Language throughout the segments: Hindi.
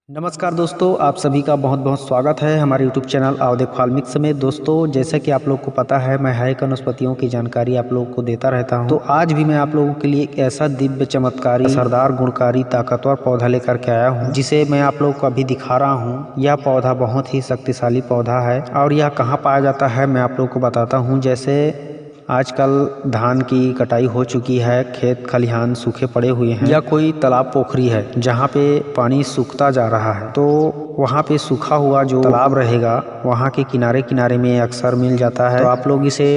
नमस्कार दोस्तों, आप सभी का बहुत बहुत स्वागत है हमारे यूट्यूब चैनल आओ देख फाल्मिक्स में। दोस्तों, जैसा कि आप लोग को पता है, मैं हरे वनस्पतियों की जानकारी आप लोगों को देता रहता हूं। तो आज भी मैं आप लोगों के लिए एक ऐसा दिव्य चमत्कारी असरदार गुणकारी ताकतवर पौधा लेकर के आया हूं, जिसे मैं आप लोगों को अभी दिखा रहा हूं। यह पौधा बहुत ही शक्तिशाली पौधा है और यह कहाँ पाया जाता है मैं आप लोगों को बताता हूँ। जैसे आजकल धान की कटाई हो चुकी है, खेत खलिहान सूखे पड़े हुए हैं, या कोई तालाब पोखरी है जहाँ पे पानी सूखता जा रहा है, तो वहाँ पे सूखा हुआ जो तालाब रहेगा वहाँ के किनारे किनारे में अक्सर मिल जाता है। तो आप लोग इसे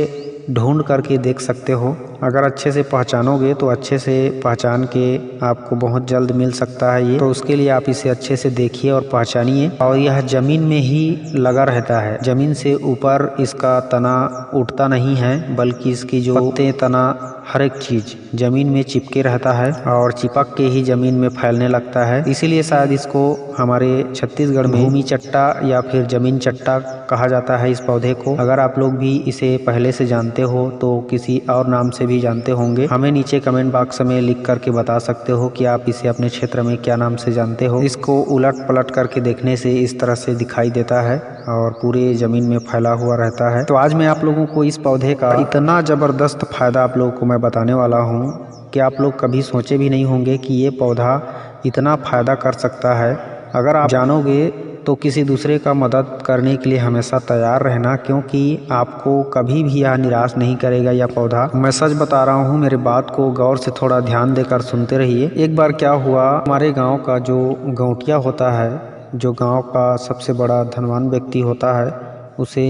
ढूंढ करके देख सकते हो। अगर अच्छे से पहचानोगे तो अच्छे से पहचान के आपको बहुत जल्द मिल सकता है ये। तो उसके लिए आप इसे अच्छे से देखिए और पहचानिए। और यह जमीन में ही लगा रहता है, जमीन से ऊपर इसका तना उठता नहीं है, बल्कि इसकी जो पत्ते, तना, हर एक चीज जमीन में चिपके रहता है और चिपक के ही जमीन में फैलने लगता है। इसीलिए शायद इसको हमारे छत्तीसगढ़ में भूमि चट्टा या फिर जमीन चट्टा कहा जाता है इस पौधे को। अगर आप लोग भी इसे पहले से जानते हो तो किसी और नाम से भी जानते होंगे। हमें नीचे कमेंट बॉक्स में लिख करके बता सकते हो कि आप इसे अपने क्षेत्र में क्या नाम से जानते हो। इसको उलट पलट करके देखने से इस तरह से दिखाई देता है और पूरे जमीन में फैला हुआ रहता है। तो आज मैं आप लोगों को इस पौधे का इतना जबरदस्त फायदा आप लोगों को मैं बताने वाला हूँ कि आप लोग कभी सोचे भी नहीं होंगे कि ये पौधा इतना फायदा कर सकता है। अगर आप जानोगे तो किसी दूसरे का मदद करने के लिए हमेशा तैयार रहना, क्योंकि आपको कभी भी यह निराश नहीं करेगा यह पौधा। मैं सच बता रहा हूँ, मेरे बात को गौर से थोड़ा ध्यान देकर सुनते रहिए। एक बार क्या हुआ, हमारे गांव का जो गौटिया होता है, जो गांव का सबसे बड़ा धनवान व्यक्ति होता है, उसे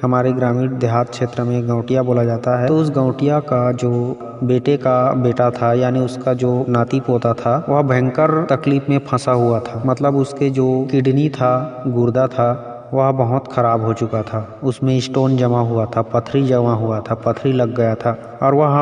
हमारे ग्रामीण देहात क्षेत्र में गौटिया बोला जाता है। तो उस गौटिया का जो बेटे का बेटा था, यानी उसका जो नाती पोता था, वह भयंकर तकलीफ में फंसा हुआ था। मतलब उसके जो किडनी था, गुर्दा था, वह बहुत खराब हो चुका था। उसमें स्टोन जमा हुआ था, पथरी जमा हुआ था, पथरी लग गया था और वह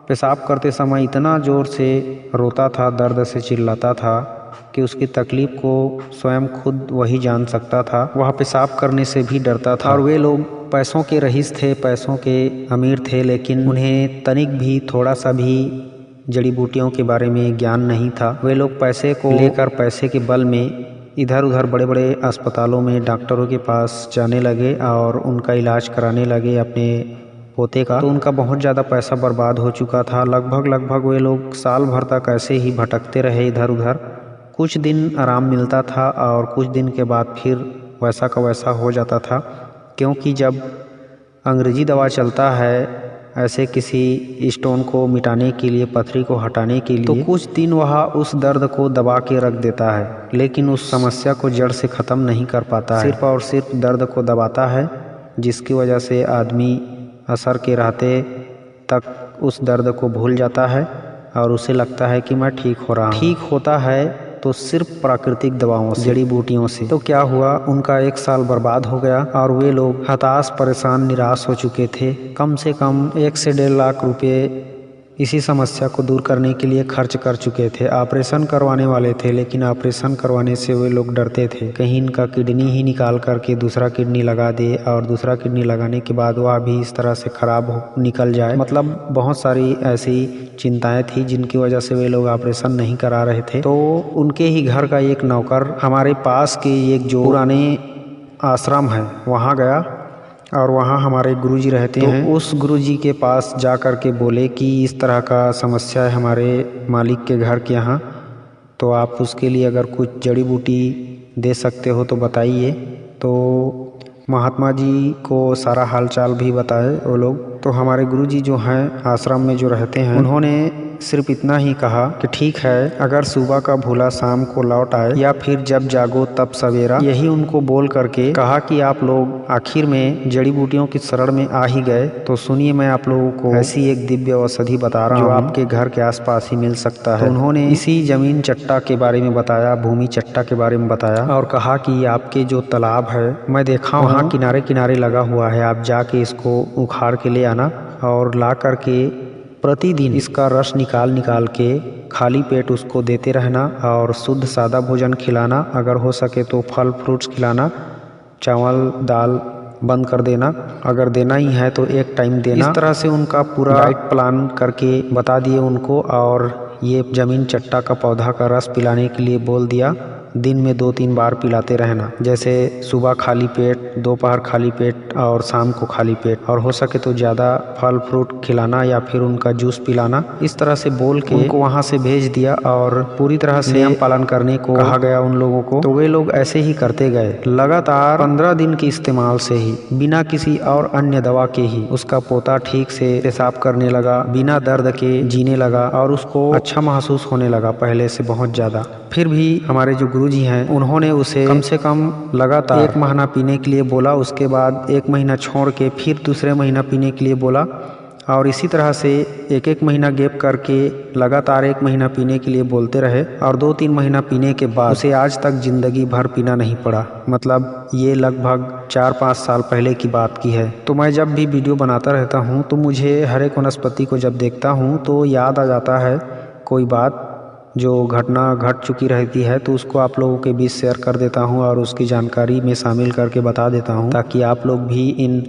पेशाब करते समय इतना जोर से रोता था, दर्द से चिल्लाता था कि उसकी तकलीफ को स्वयं खुद वही जान सकता था। वह पेशाब करने से भी डरता था। और वे लोग पैसों के रईस थे, पैसों के अमीर थे, लेकिन उन्हें तनिक भी, थोड़ा सा भी जड़ी बूटियों के बारे में ज्ञान नहीं था। वे लोग पैसे को लेकर, पैसे के बल में इधर उधर बड़े बड़े अस्पतालों में डॉक्टरों के पास जाने लगे और उनका इलाज कराने लगे अपने पोते का। तो उनका बहुत ज़्यादा पैसा बर्बाद हो चुका था। लगभग वे लोग साल भर तक ऐसे ही भटकते रहे इधर उधर। कुछ दिन आराम मिलता था और कुछ दिन के बाद फिर वैसा का वैसा हो जाता था, क्योंकि जब अंग्रेजी दवा चलता है ऐसे किसी स्टोन को मिटाने के लिए, पथरी को हटाने के लिए, तो कुछ दिन वह उस दर्द को दबा के रख देता है, लेकिन उस समस्या को जड़ से ख़त्म नहीं कर पाता है। सिर्फ और सिर्फ दर्द को दबाता है, जिसकी वजह से आदमी असर के रहते तक उस दर्द को भूल जाता है और उसे लगता है कि मैं ठीक हो रहा हूँ। ठीक होता है तो सिर्फ प्राकृतिक दवाओं से, जड़ी बूटियों से। तो क्या हुआ, उनका एक साल बर्बाद हो गया और वे लोग हताश, परेशान, निराश हो चुके थे। कम से कम 1 से 1.5 लाख रुपए इसी समस्या को दूर करने के लिए खर्च कर चुके थे। ऑपरेशन करवाने वाले थे, लेकिन ऑपरेशन करवाने से वे लोग डरते थे, कहीं इनका किडनी ही निकाल करके दूसरा किडनी लगा दे और दूसरा किडनी लगाने के बाद वह भी इस तरह से खराब निकल जाए। मतलब बहुत सारी ऐसी चिंताएं थी जिनकी वजह से वे लोग ऑपरेशन नहीं करा रहे थे। तो उनके ही घर का एक नौकर हमारे पास के एक जो पुराने आश्रम है वहाँ गया और वहाँ हमारे गुरुजी रहते हैं। उस गुरुजी के पास जा कर के बोले कि इस तरह का समस्या है हमारे मालिक के घर के यहाँ, तो आप उसके लिए अगर कुछ जड़ी बूटी दे सकते हो तो बताइए। तो महात्मा जी को सारा हालचाल भी बताए वो लोग। तो हमारे गुरुजी जो हैं आश्रम में जो रहते हैं, उन्होंने सिर्फ इतना ही कहा कि ठीक है, अगर सुबह का भूला शाम को लौट आए, या फिर जब जागो तब सवेरा। यही उनको बोल करके कहा कि आप लोग आखिर में जड़ी बूटियों की शरण में आ ही गए, तो सुनिए मैं आप लोगों को ऐसी एक दिव्य औषधि बता रहा हूँ जो आपके घर के आसपास ही मिल सकता है। तो उन्होंने इसी जमीन चट्टा के बारे में बताया, भूमि चट्टा के बारे में बताया और कहा कि आपके जो तालाब है, मैं देखा वहाँ किनारे किनारे लगा हुआ है, आप जाके इसको उखाड़ के ले आना और ला करके प्रतिदिन इसका रस निकाल के खाली पेट उसको देते रहना और शुद्ध सादा भोजन खिलाना। अगर हो सके तो फल फ्रूट्स खिलाना, चावल दाल बंद कर देना, अगर देना ही है तो एक टाइम देना। इस तरह से उनका पूरा डाइट प्लान करके बता दिए उनको और ये जमीन चट्टा का पौधा का रस पिलाने के लिए बोल दिया। दिन में 2-3 बार पिलाते रहना। जैसे सुबह खाली पेट, दोपहर खाली पेट और शाम को खाली पेट, और हो सके तो ज़्यादा फल फ्रूट खिलाना या फिर उनका जूस पिलाना। इस तरह से बोल के उनको वहाँ से भेज दिया और पूरी तरह से नियम पालन करने को कहा गया उन लोगों को। तो वे लोग ऐसे ही करते गए। लगातार 15 दिन के इस्तेमाल से ही, बिना किसी और अन्य दवा के ही, उसका पोता ठीक से पेशाब करने लगा, बिना दर्द के जीने लगा और उसको अच्छा महसूस होने लगा पहले से बहुत ज़्यादा। फिर भी हमारे जो गुरुजी हैं उन्होंने उसे कम से कम लगातार 1 महीना पीने के लिए बोला। उसके बाद 1 महीना छोड़ के फिर दूसरे महीना पीने के लिए बोला और इसी तरह से 1-1 महीना गैप करके लगातार 1 महीना पीने के लिए बोलते रहे। और 2-3 महीना पीने के बाद उसे आज तक जिंदगी भर पीना नहीं पड़ा। मतलब ये लगभग 4-5 साल पहले की बात की है। तो मैं जब भी वीडियो बनाता रहता हूँ तो मुझे हर एक वनस्पति को जब देखता हूँ तो याद आ जाता है कोई बात जो घटना घट चुकी रहती है, तो उसको आप लोगों के बीच शेयर कर देता हूँ और उसकी जानकारी में शामिल करके बता देता हूँ, ताकि आप लोग भी इन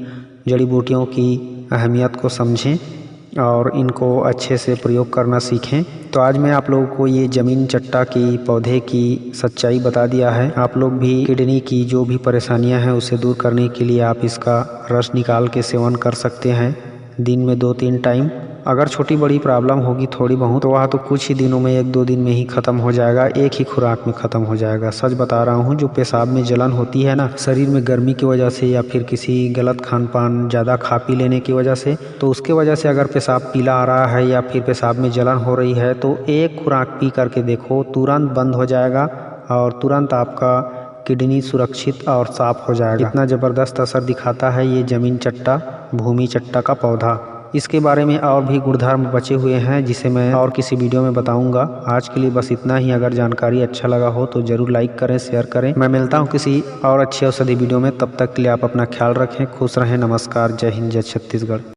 जड़ी बूटियों की अहमियत को समझें और इनको अच्छे से प्रयोग करना सीखें। तो आज मैं आप लोगों को ये ज़मीन चट्टा की पौधे की सच्चाई बता दिया है। आप लोग भी किडनी की जो भी परेशानियां हैं उसे दूर करने के लिए आप इसका रस निकाल के सेवन कर सकते हैं दिन में 2-3 टाइम। अगर छोटी बड़ी प्रॉब्लम होगी थोड़ी बहुत, तो वह तो कुछ ही दिनों में 1-2 दिन में ही ख़त्म हो जाएगा, एक ही खुराक में ख़त्म हो जाएगा। सच बता रहा हूँ। जो पेशाब में जलन होती है ना, शरीर में गर्मी की वजह से या फिर किसी गलत खान पान ज़्यादा खा पी लेने की वजह से, तो उसके वजह से अगर पेशाब पीला आ रहा है या फिर पेशाब में जलन हो रही है तो एक खुराक पी करके देखो, तुरंत बंद हो जाएगा और तुरंत आपका किडनी सुरक्षित और साफ हो जाएगा। इतना ज़बरदस्त असर दिखाता है ये ज़मीन चट्टा, भूमि चट्टा का पौधा। इसके बारे में और भी गुणधर्म बचे हुए हैं जिसे मैं और किसी वीडियो में बताऊंगा। आज के लिए बस इतना ही। अगर जानकारी अच्छा लगा हो तो ज़रूर लाइक करें, शेयर करें। मैं मिलता हूं किसी और अच्छी औषधि वीडियो में। तब तक के लिए आप अपना ख्याल रखें, खुश रहें। नमस्कार, जय हिंद, जय छत्तीसगढ़।